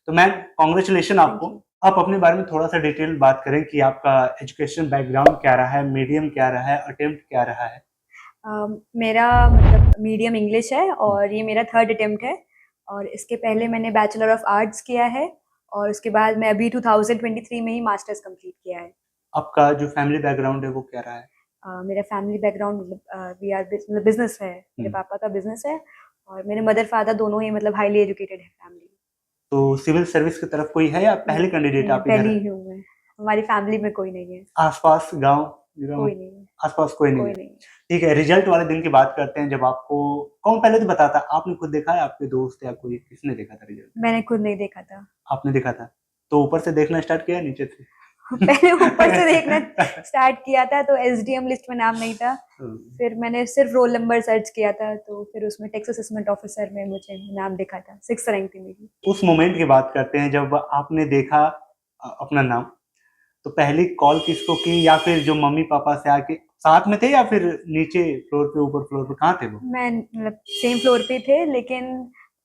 तो ma'am congratulation thank आपको। You. आप अपने बारे में थोड़ा-सा डिटेल बात करें कि आपका एजुकेशन बैकग्राउंड क्या रहा है, मीडियम क्या रहा है, अटेम्प्ट क्या रहा है? मेरा मतलब मीडियम इंग्लिश है हुँ। और ये मेरा थर्ड अटेम्प्ट है और इसके पहले मैंने बैचलर ऑफ आर्ट्स किया है और उसके बाद मैं अभी 2023 में ही मास्टर्स कंप्लीट किया है। आपका जो फैमिली बैकग्राउंड है वो क्या रहा है? मेरा फैमिली बैकग्राउंड मतलब वी आर मतलब बिजनेस है, मेरे हुँ। पापा का बिजनेस है और मेरे मदर फादर दोनों ही मतलब हाईली एजुकेटेड है फैमिली। तो सिविल सर्विस की तरफ कोई है या नहीं, पहले कैंडिडेट नहीं, मैं आप इधर पहली हैं? ही हूँ मैं। हमारी फैमिली में कोई नहीं है, आस-पास गाँव कोई नहीं है, आस-पास कोई नहीं कोई है। नहीं है। ठीक है, रिजल्ट वाले दिन की बात करते हैं जब आपको कौन पहले तो बताता? आपने खुद देखा या आपके दोस्त या कोई किसने देखा था रिजल्ट? मैंने खुद नहीं देखा था। आपने देखा था। तो ऊपर से देखना स्टार्ट किया या नीचे से? पहले ऊपर से देखना स्टार्ट किया था तो एसडीएम लिस्ट में नाम नहीं था। हुँ। फिर मैंने सिर्फ रोल नंबर सर्च किया था तो फिर उसमें टैक्स असेसमेंट ऑफिसर में मुझे नाम दिखा था। 6th रैंक थी मेरी। उस मोमेंट की बात करते हैं जब आपने देखा अपना नाम, तो पहली कॉल किसको की या फिर जो मम्मी-पापा से आके साथ में थे या फिर नीचे फ्लोर पे, ऊपर फ्लोर पे, कहाँ थे वो? मैं मतलब सेम फ्लोर पे थे लेकिन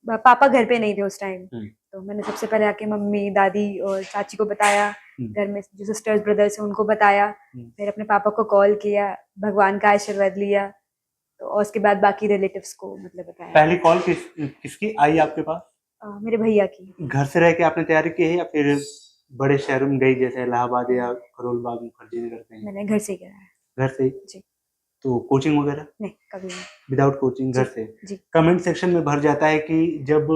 पापा घर पे नहीं थे उस टाइम। हुँ। तो मैंने सबसे पहले आके मम्मी, दादी और चाची को बताया, हुँ। घर में जो सिस्टर्स ब्रदर्स हैं उनको बताया, हुँ। फिर अपने पापा को कॉल किया, भगवान का आशीर्वाद लिया, तो और उसके बाद बाकी रिलेटिव्स को मतलब बताया। पहली कॉल किसकी आई आपके पास? मेरे भैया की। घर से रह के आपने तैयारी की है या फिर बड़े शहरों में गई जैसे इलाहाबाद या करोल बाग, मुखर्जी नगर कहीं? मैंने घर से किया है। घर से ही? जी। तो कोचिंग वगैरह? नहीं, कभी नहीं। विदाउट कोचिंग घर जी, से? जी। कमेंट सेक्शन में भर जाता है कि जब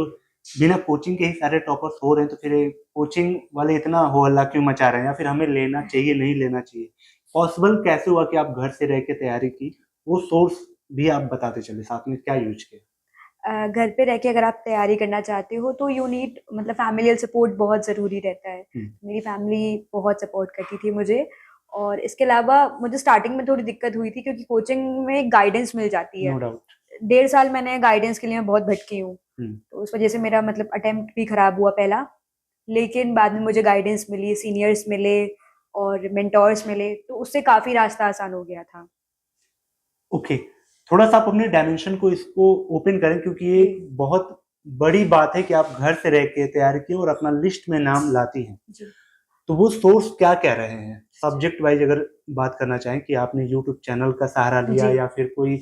बिना कोचिंग के ही सारे टॉपर्स हो रहे हैं तो फिर कोचिंग वाले इतना हो हल्ला क्यों मचा रहे हैं या फिर हमें लेना चाहिए, नहीं लेना चाहिए? पॉसिबल कैसे हुआ कि आप घर से रह के तैयारी की? वो सोर्स भी आप बताते चले, साथ में क्या यूज़ किया? घर पे रह के अगर आप तैयारी करना चाहते हो तो यू नीड मतलब फैमिलियल सपोर्ट बहुत ज़रूरी रहता है। हुँ। मेरी फैमिली बहुत सपोर्ट करती थी मुझे और इसके अलावा मुझे स्टार्टिंग में थोड़ी दिक्कत हुई थी क्योंकि कोचिंग में गाइडेंस मिल जाती है। No doubt. 1.5 साल मैंने गाइडेंस के लिए मैं बहुत भटकी हूँ। हुँ। तो उस वजह से मेरा मतलब अटेम्प्ट भी खराब हुआ पहला, लेकिन बाद में मुझे गाइडेंस मिली, सीनियर्स मिले और मेंटोर्स मिले, तो उससे काफ़ी रास्ता आसान हो गया था। ओके, थोड़ा-सा आप अपने डायमेंशन को इसको ओपन करें क्योंकि ये जी, एक बहुत बड़ी बात है कि आप घर से रह के तैयारी की और अपना लिस्ट में नाम लाती हैं। जी, तो वो सोर्स क्या कह रहे हैं? सब्जेक्ट वाइज़ अगर बात करना चाहें कि आपने यूट्यूब चैनल का सहारा लिया जी। या फिर कोई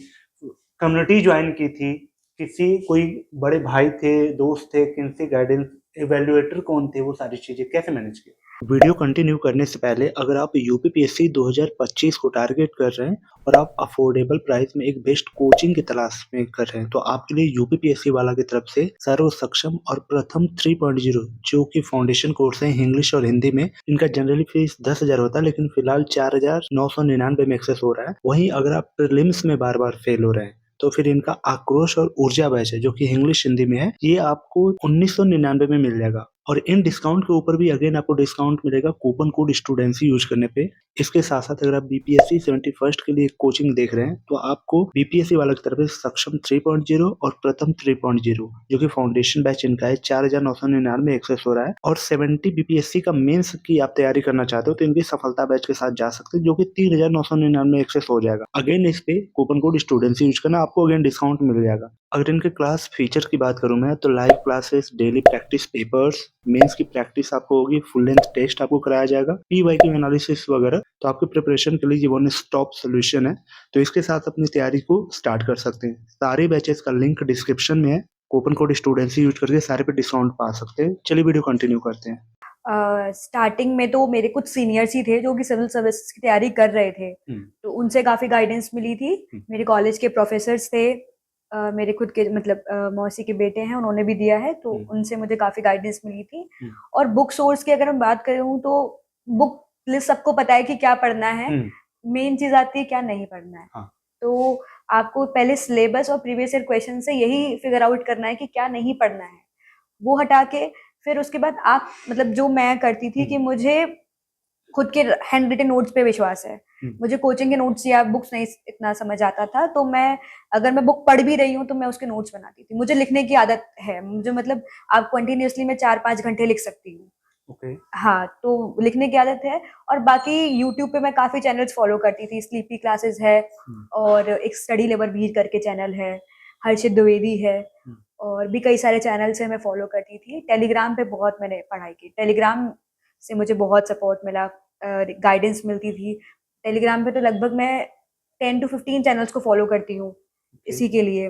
कम्युनिटी जॉइन की थी, किसी कोई बड़े भाई थे, दोस्त थे, किनसे गाइडेंस इवैल्यूएटर कौन थे, वो सारी चीज़ें कैसे मैनेज किया? वीडियो कंटिन्यू करने से पहले अगर आप यूपीपीएससी 2025 को टारगेट कर रहे हैं और आप अफोर्डेबल प्राइस में एक बेस्ट कोचिंग की तलाश में कर रहे हैं, तो आपके लिए यूपीपीएससी वाला की तरफ से सर्व सक्षम और प्रथम 3.0 जो कि फाउंडेशन कोर्स है इंग्लिश और हिंदी में, इनका जनरली फीस 10,000 होता है लेकिन फिलहाल 4,999 में एक्सेस हो रहा है। वहीं अगर आप प्रीलिम्स में बार-बार फेल हो रहे हैं तो फिर इनका आक्रोश और ऊर्जा बैच है जो कि इंग्लिश हिंदी में है, ये आपको 1999 में मिल जाएगा और इन डिस्काउंट के ऊपर भी अगेन आपको डिस्काउंट मिलेगा कूपन कोड स्टूडेंसी यूज करने पे। इसके साथ-साथ अगर आप बीपीएससी 71st के लिए कोचिंग देख रहे हैं तो आपको बीपीएससी वाला की तरफ से सक्षम 3.0 और प्रथम 3.0 जो कि फाउंडेशन बैच इनका है 4,999 में एक्सेस हो रहा है और 70 बीपीएससी का मेंस की आप तैयारी करना चाहते हो तो इनकी सफलता बैच के साथ जा सकते हैं जो कि 3,999 में एक्सेस हो जाएगा। अगेन इस पे कूपन कोड स्टूडेंसी यूज करना आपको अगेन डिस्काउंट मिल जाएगा। अगर इनके क्लास फीचर की बात करूँ मैं तो live classes, daily practice papers, mains की प्रैक्टिस आपको होगी, फुल लेंथ टेस्ट आपको कराया जाएगा, पीवाईक्यू एनालिसिस वगैरह, तो आपकी प्रिपरेशन के लिए ये वन स्टॉप सॉल्यूशन है। तो इसके साथ अपनी तैयारी को स्टार्ट कर सकते हैं। सारे बैचेस का लिंक डिस्क्रिप्शन में है। कूपन कोड स्टूडेंसी यूज करके सारे पे डिस्काउंट पा सकते हैं। चलिए वीडियो कंटिन्यू करते हैं। स्टार्टिंग में तो मेरे कुछ सीनियर्स ही थे जो कि सिविल सर्विस की तैयारी कर रहे थे, हुँ। तो उनसे काफ़ी गाइडेंस मिली थी। हुँ। मेरे कॉलेज के प्रोफेसर्स थे, मेरे खुद के मतलब मौसी के बेटे हैं, उन्होंने भी दिया है, तो हुँ। उनसे मुझे काफ़ी गाइडेंस मिली थी। हुँ। और बुक सोर्स की अगर मैं बात करूँ तो बुक लिस्ट सबको पता है कि क्या पढ़ना है, हुँ। मेन चीज़ आती है क्या नहीं पढ़ना है। हाँ। तो आपको पहले सिलेबस और प्रीवियस ईयर क्वेश्चन से यही फिगर आउट करना है कि क्या नहीं पढ़ना है। वो हटा के फिर उसके बाद आप मतलब जो मैं करती थी कि मुझे खुद के हैंड रिटन नोट्स पे विश्वास है। हुँ। मुझे कोचिंग के नोट्स या बुक्स नहीं इतना समझ आता था, तो मैं अगर मैं बुक पढ़ भी रही हूँ तो मैं उसके नोट्स बनाती थी। मुझे लिखने की आदत है, मुझे मतलब आप कंटिन्यूअसली मैं 4-5 घंटे लिख सकती हूँ। ओके। हाँ, तो लिखने की आदत है और बाकी यूट्यूब पे मैं काफ़ी चैनल्स फ़ॉलो करती थी। स्लीपी क्लासेस है हुँ। और एक स्टडी लेवर भी करके चैनल है, हर्षित द्विवेदी है। हुँ। और भी कई सारे चैनल्स हैं मैं फॉलो करती थी। टेलीग्राम पे बहुत मैंने पढ़ाई की, टेलीग्राम से मुझे बहुत सपोर्ट मिला, गाइडेंस मिलती थी। टेलीग्राम पे तो लगभग मैं 10 to 15 चैनल्स को फॉलो करती हूँ इसी के लिए।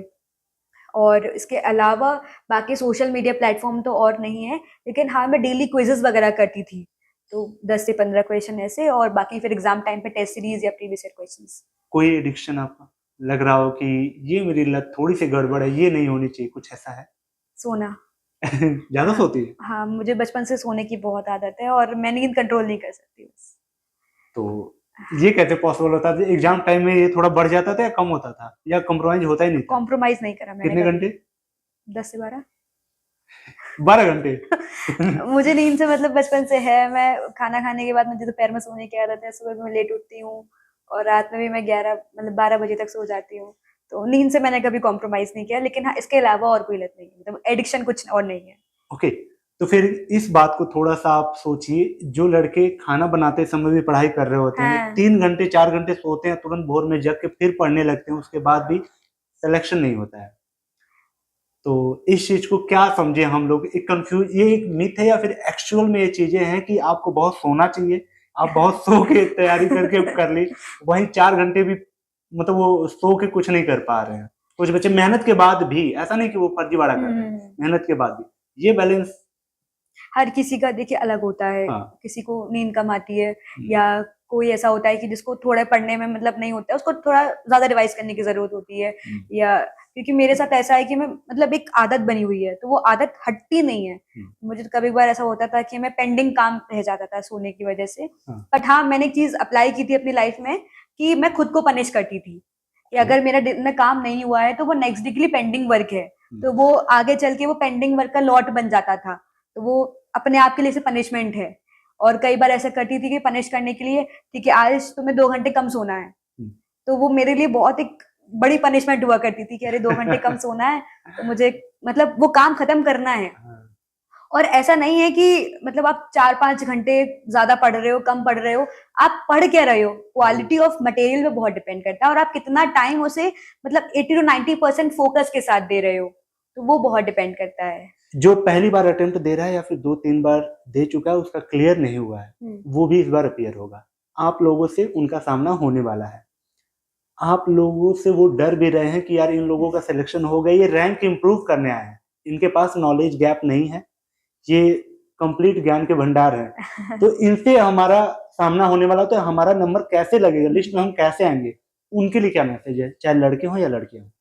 और इसके अलावा बाकी सोशल मीडिया प्लेटफॉर्म तो और नहीं है, लेकिन हाँ मैं डेली क्विजेस वगैरह करती थी, तो 10 से 15 क्वेश्चन ऐसे, और बाकी फिर एग्जाम टाइम पे टेस्ट सीरीज या प्रीवियस ईयर क्वेश्चंस। कोई एडिक्शन आपका लग रहा हो कि ये मेरी लत थोड़ी सी गड़बड़ है, ये नहीं होनी चाहिए, कुछ ऐसा है? सोना। ज्यादा हाँ, सोती है? हाँ मुझे बचपन से सोने की बहुत आदत है और मैं नींद कंट्रोल नहीं कर सकती बस। तो ये कैसे पॉसिबल होता था? एग्जाम टाइम में ये थोड़ा बढ़ जाता था या कम होता था, या कॉम्प्रोमाइज होता ही नहीं था? कॉम्प्रोमाइज नहीं करा मैंने कितने कभी। घंटे? 10 से 12। 12 घंटे? मुझे नींद से मतलब बचपन से है, मैं खाना खाने के बाद मुझे दोपहर में सोने की आदत है, सुबह में लेट उठती हूँ और रात में भी मैं 11 मतलब 12 बजे तक सो जाती हूँ। तो नींद से मैंने कभी कॉम्प्रोमाइज नहीं किया, लेकिन हाँ इसके अलावा और कोई लत नहीं है, मतलब एडिक्शन कुछ और नहीं है। ओके, तो फिर इस बात को थोड़ा सा आप सोचिए, जो लड़के खाना बनाते समय भी पढ़ाई कर रहे होते हैं, हाँ। 3 घंटे 4 घंटे सोते हैं, तुरंत भोर में जग के फिर पढ़ने लगते हैं, उसके बाद भी सिलेक्शन नहीं होता है। तो इस चीज को क्या समझे हम लोग? एक कंफ्यूज, ये एक मिथ है या फिर एक्चुअल में ये चीजें हैं कि आपको बहुत सोना चाहिए, आप बहुत सो के तैयारी करके कर ली, वहीं 4 घंटे भी मतलब वो सो के कुछ नहीं कर पा रहे हैं। कुछ बच्चे मेहनत के बाद भी, ऐसा नहीं कि वो फर्जीवाड़ा कर रहे हैं, मेहनत के बाद भी ये बैलेंस। हर किसी का देखिए अलग होता है, हाँ। किसी को नींद कम आती है, या कोई ऐसा होता है कि जिसको थोड़ा पढ़ने में मतलब नहीं होता है, उसको थोड़ा ज्यादा रिवाइज करने की जरूरत होती है, या क्योंकि मेरे साथ ऐसा है कि मैं मतलब एक आदत बनी हुई है तो वो आदत हटती नहीं है। मुझे तो कभी बार ऐसा होता था कि मैं पेंडिंग काम रह जाता था सोने की वजह से। बट हाँ मैंने एक चीज अप्लाई की थी अपनी लाइफ में कि मैं खुद को पनिश करती थी कि अगर मेरा दिन में काम नहीं हुआ है तो वो नेक्स्ट डे के लिए पेंडिंग वर्क है, तो वो आगे चल के वो पेंडिंग वर्क का लॉट बन जाता था, तो वो अपने आप के लिए से पनिशमेंट है। और कई बार ऐसा करती थी कि पनिश करने के लिए, ठीक है आज तुम्हें 2 घंटे कम सोना है, तो वो मेरे लिए बहुत एक बड़ी पनिशमेंट हुआ करती थी कि अरे 2 घंटे कम सोना है तो मुझे मतलब वो काम खत्म करना है। और ऐसा नहीं है कि मतलब आप 4-5 घंटे ज्यादा पढ़ रहे हो कम पढ़ रहे हो, आप पढ़ क्या रहे हो, क्वालिटी ऑफ मटेरियल पे बहुत डिपेंड करता है, और आप कितना टाइम उसे मतलब 80 to 90% फोकस के साथ दे रहे हो, तो वो बहुत डिपेंड करता है। जो पहली बार अटेम्प्ट दे रहा है या फिर 2-3 बार दे चुका है, उसका क्लियर नहीं हुआ है, वो भी इस बार अपीयर होगा। आप लोगों से उनका सामना होने वाला है। आप लोगों से वो डर भी रहे हैं कि यार इन लोगों का सिलेक्शन हो गया, ये रैंक इंप्रूव करने आए हैं, इनके पास नॉलेज गैप नहीं है, ये कंप्लीट ज्ञान के भंडार हैं, तो इनसे हमारा सामना होने वाला, तो हमारा नंबर कैसे लगेगा, लिस्ट में हम कैसे आएंगे? उनके लिए क्या मैसेज है, चाहे लड़के हों या लड़कियां हों?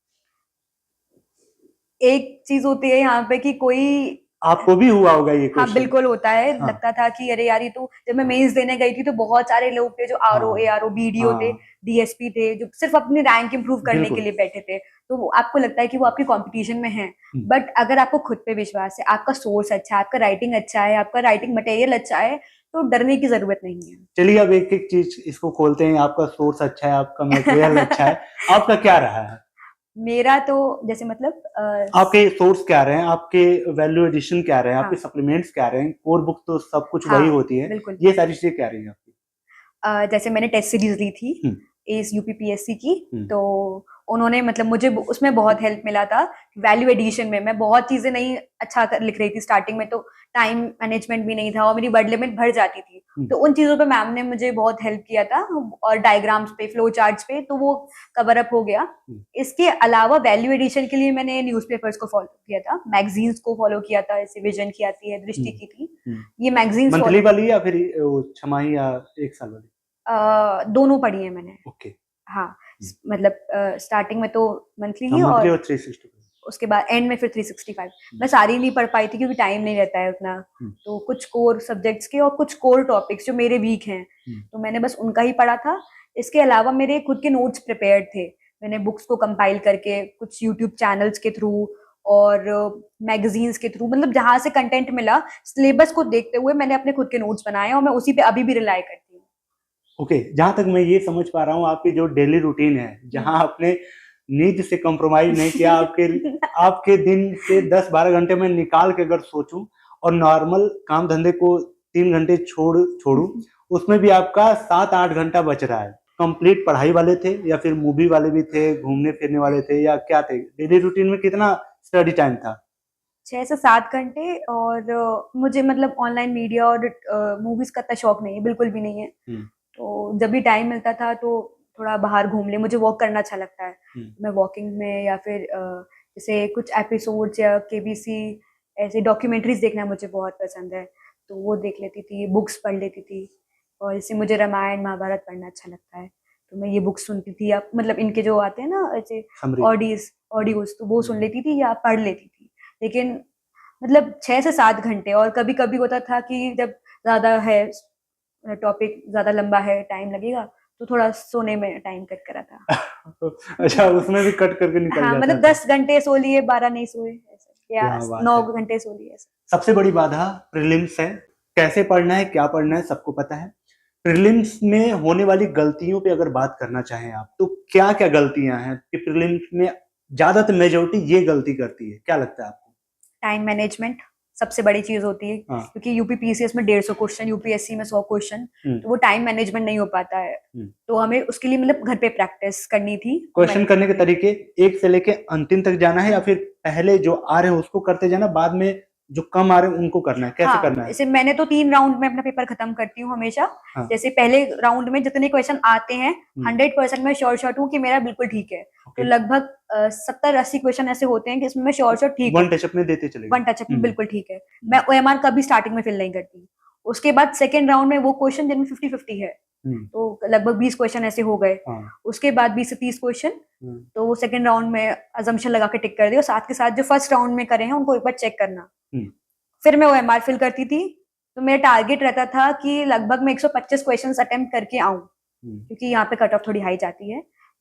एक चीज होती है यहाँ पे कि कोई, आपको भी हुआ होगा ये हाँ क्वेश्चन? बिल्कुल होता है। हाँ। लगता था कि अरे यार ये तो, जब मैं मेंस देने गई थी तो बहुत सारे लोग थे जो आरओ एआरओ बीडीओ थे, डीएसपी थे, जो सिर्फ अपनी रैंक इंप्रूव करने के लिए बैठे थे, तो आपको लगता है कि वो आपकी कंपटीशन में है। बट अगर आपको खुद पे विश्वास है, आपका सोर्स अच्छा है, आपका राइटिंग अच्छा है, आपका राइटिंग मटेरियल अच्छा है, तो डरने की जरूरत नहीं है। चलिए अब एक एक चीज इसको खोलते हैं। आपका सोर्स अच्छा है, आपका मटेरियल अच्छा है, आपका क्या रहा है? मेरा तो जैसे मतलब आपके सोर्स क्या रहे हैं, आपके वैल्यू एडिशन क्या रहे हैं, आपके सप्लीमेंट्स क्या रहे हैं? कोर बुक तो सब कुछ वही होती है, ये सारी चीजें क्या रही है आपकी? जैसे मैंने टेस्ट सीरीज ली थी इस यूपीपीएससी की, तो उन्होंने मतलब मुझे उसमें बहुत हेल्प मिला था। वैल्यू एडिशन में मैं बहुत चीजें नहीं अच्छा लिख रही थी स्टार्टिंग में, तो टाइम मैनेजमेंट भी नहीं था और मेरी वर्ड लिमिट भर जाती थी, तो उन चीजों पे मैम ने मुझे बहुत हेल्प किया था, और डायग्राम्स पे, फ्लो चार्ट्स पे, तो वो कवर अप हो गया। इसके अलावा वैल्यू एडिशन के लिए मैंने न्यूज़पेपर्स को फॉलो किया था, मैगजीन्स को फॉलो किया था, जैसे विजन की आती है, दृष्टि की थी, ये मैगजीन्स मंथली वाली या फिर छमाही या एक साल वाली? दोनों पढ़ी है मैंने। ओके। हाँ मतलब स्टार्टिंग में तो मंथली ही, और 365, उसके बाद एंड में फिर 365। मैं सारी नहीं पढ़ पाई थी क्योंकि टाइम नहीं रहता है उतना, तो कुछ कोर सब्जेक्ट्स के और कुछ कोर टॉपिक्स जो मेरे वीक हैं, तो मैंने बस उनका ही पढ़ा था। इसके अलावा मेरे खुद के नोट्स प्रिपेयर्ड थे, मैंने बुक्स को कंपाइल करके, कुछ यूट्यूब चैनल्स के थ्रू और मैगजीन्स के थ्रू, मतलब जहां से कंटेंट मिला, सिलेबस को देखते हुए मैंने अपने खुद के नोट्स बनाए और मैं उसी पे अभी भी रिलाई करती हूँ। ओके, जहां तक मैं ये समझ पा रहा हूँ, आपकी जो डेली रूटीन है, जहां आपने नींद से कॉम्प्रोमाइज नहीं किया, आपके दिन से 10-12 घंटे में निकाल के अगर सोचूं और नॉर्मल काम धंधे को 3 घंटे छोड़ू, उसमें भी आपका 7-8 घंटा बच रहा है। कंप्लीट पढ़ाई वाले थे या फिर मूवी वाले भी थे, घूमने फिरने वाले थे, या क्या थे? डेली रूटीन में कितना स्टडी टाइम था? 6 से 7 घंटे। और मुझे मतलब ऑनलाइन मीडिया और मूवीज का इतना शौक नहीं है, बिल्कुल भी नहीं है। तो जब भी टाइम मिलता था तो थोड़ा बाहर घूम ले, मुझे वॉक करना अच्छा लगता है। मैं वॉकिंग में या फिर जैसे कुछ एपिसोड्स या केबीसी ऐसे डॉक्यूमेंट्रीज देखना मुझे बहुत पसंद है, तो वो देख लेती थी, बुक्स पढ़ लेती थी। और जैसे मुझे रामायण महाभारत पढ़ना अच्छा लगता है, तो मैं ये बुक्स सुनती थी, या मतलब इनके जो आते हैं ना ऐसे ऑडियोज, तो वो सुन लेती थी या पढ़ लेती थी। लेकिन मतलब 6 से 7 घंटे। और कभी कभी होता था कि जब ज्यादा है टॉपिक, ज्यादा लंबा है, टाइम लगेगा, तो थोड़ा सोने में टाइम कट करा था। अच्छा, उसमें भी कट करके निकल हाँ, जाता मतलब था। 10 घंटे सो लिए, 12 नहीं सोए ऐसे, या क्या बात 9 है। घंटे सो लिए ऐसे। सबसे बड़ी बाधा प्रीलिम्स है। कैसे पढ़ना है, क्या पढ़ना है, सबको पता है। प्रीलिम्स में होने वाली गलतियों पे अगर बात करना चाहें आप, तो क्या क्या गलतियां हैं कि प्रीलिम्स में ज्यादातर मेजोरिटी ये गलती करती है, क्या लगता है आपको? टाइम मैनेजमेंट सबसे बड़ी चीज होती है, हाँ। क्योंकि यूपी पीसीएस में 150 क्वेश्चन, यूपीएससी में 100 क्वेश्चन, तो वो टाइम मैनेजमेंट नहीं हो पाता है। तो हमें उसके लिए मतलब घर पे प्रैक्टिस करनी थी। क्वेश्चन करने के तरीके एक से लेके अंतिम तक जाना है, या फिर पहले जो आ रहे हैं उसको करते जाना, बाद में जो कम आ रहे हैं उनको करना है, कैसे करना है? जैसे मैंने तो 3 राउंड में अपना पेपर खत्म करती हूँ हमेशा। हाँ। जैसे पहले राउंड में जितने क्वेश्चन आते हैं 100% मैं श्योर हूँ कि मेरा बिल्कुल ठीक है। तो लगभग 70-80 क्वेश्चन ऐसे होते हैं कि इसमें मैं श्योर ठीक वन टचअप में देते चले, वन टचअप में बिल्कुल ठीक है। मैं ओएमआर कभी स्टार्टिंग में फिल नहीं करती। उसके बाद सेकेंड राउंड में वो क्वेश्चन जिनमें 50-50 है, तो लगभग 20 क्वेश्चन ऐसे हो गए। उसके बाद 20 से 30 क्वेश्चन, तो वो सेकेंड राउंड में अजम्पशन लगा के टिक कर दिया। साथ के साथ जो फर्स्ट राउंड में करे हैं उनको एक बार चेक करना। फिर मैं ओएमआर फिल करती थी। तो मेरा टारगेट रहता था कि लगभग मैं 125 क्वेश्चंस अटेम्प्ट करके आऊं, क्योंकि यहाँ पे कट ऑफ थोड़ी हाई जाती है।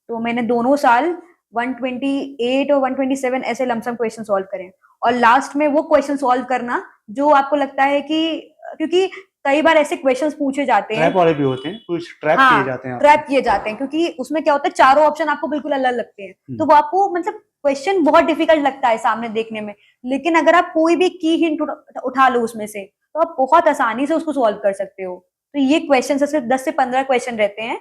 तो मैंने दोनों साल 128 और 127 ऐसे लमसम क्वेश्चन सॉल्व करे। और लास्ट में वो क्वेश्चन सॉल्व करना जो आपको लगता है कि, क्योंकि कई बार ऐसे क्वेश्चंस पूछे जाते हैं, ट्रैप वाले भी होते हैं, कुछ ट्रैप किए जाते हैं, ट्रैप किए जाते हैं, क्योंकि उसमें क्या होता है, चारों ऑप्शन आपको बिल्कुल अलग लगते हैं। तो वो आपको मतलब क्वेश्चन बहुत डिफिकल्ट लगता है सामने देखने में, लेकिन अगर आप कोई भी की हिंट उठा लो उसमें से, तो आप बहुत आसानी से उसको सॉल्व कर सकते हो। तो ये क्वेश्चन सिर्फ 10 से 15 क्वेश्चन रहते हैं,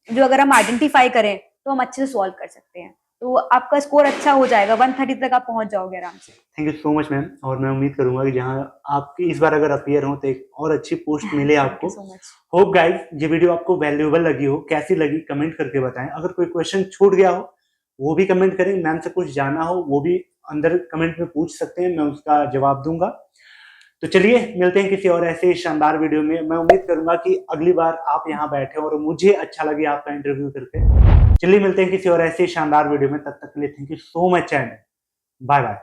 जो अगर हम आइडेंटिफाई करें तो हम अच्छे से सॉल्व कर सकते हैं। तो आपका स्कोर अच्छा हो जाएगा, 130 तक आप पहुंच जाओगे आराम से। Thank you so much ma'am. और मैं उम्मीद करूंगा कि जहां आपकी इस बार अगर अपीयर हो तो एक और अच्छी पोस्ट मिले आपको। होप गाइस ये वीडियो आपको वैल्यूएबल लगी हो, कैसी लगी कमेंट करके बताएं। अगर कोई क्वेश्चन छूट गया हो वो भी कमेंट करें, मैम से कुछ जानना हो वो भी अंदर कमेंट में पूछ सकते हैं, मैं उसका जवाब दूंगा। तो चलिए मिलते हैं किसी और ऐसे शानदार वीडियो में। मैं उम्मीद करूंगा कि अगली बार आप यहाँ बैठे और मुझे अच्छा लगे आपका इंटरव्यू करके। चलिए मिलते हैं किसी और ऐसे शानदार वीडियो में, तब तक के लिए thank you so much and bye bye.